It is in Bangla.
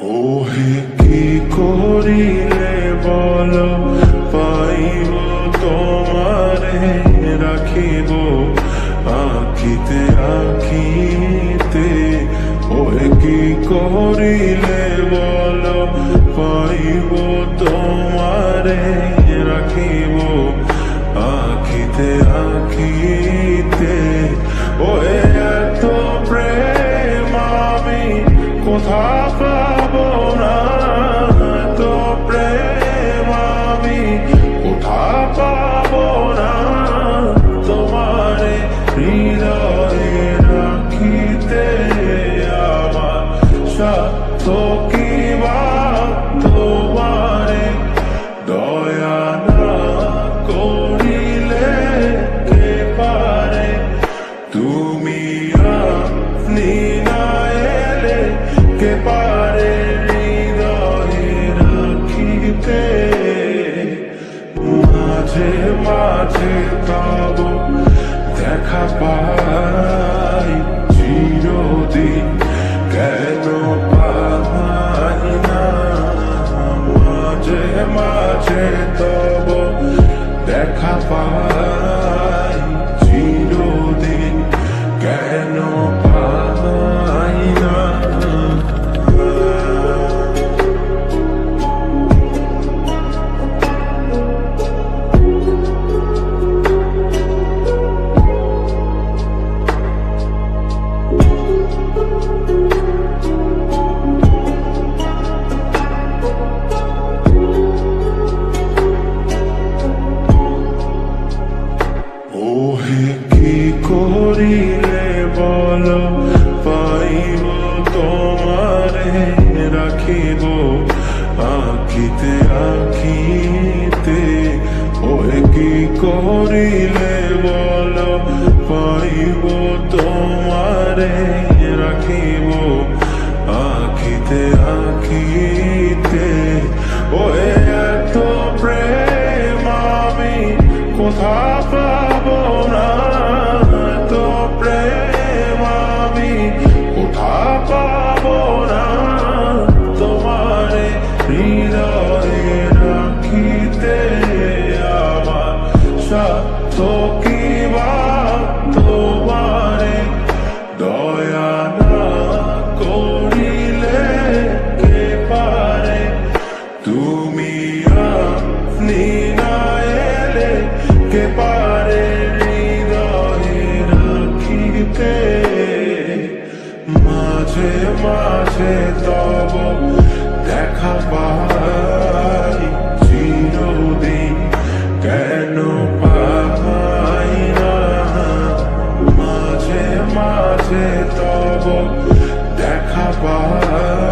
ওহে কি করিলে বলো পাইব তোমারে রাখিব আখিতে আখিতে। ওহে কি করিলে বলো পাইব তোমারে রাখিব আখিতে আখিতে। ওহে এত প্রেম আমি কোথা পাবো না, এত প্রেম আমি কোথা পাবো না। তোমারে হৃদয়ে রাখিতে আমার সাধ্য কি বা তোমারে দয়া না করিলে কে পারে। তুমি আপনি না এলে কে পারে হৃদয়ে রাখিতে। মাঝে মাঝে তব দেখা পাই চিরদিন কেন পাই না। মাঝে মাঝে তব দেখা পাই চিরদিন কেন পাই না। ওহে কি করিলে বলো পাইব তোমারে রাখিব আখিতে আখিতে। ওহে কি করিলে বলো পাইব তোমারে রাখিব আখিতে আখিতে। ওহে এত প্রেম আমি কোথা পাবো না, এত প্রেম আমি কোথা পাবো না। তোমারে হৃদয়ে রাখিতে আমার সাধ্য কি বা তোমারে দয়া না করিলে কে পারে। তুমি আপনি না এলে কে পারে হৃদয়ে রাখিতে। মাঝে মাঝে তব দেখা পাই চিরদিন কেন পাই না। মাঝে মাঝে তব দেখা পাই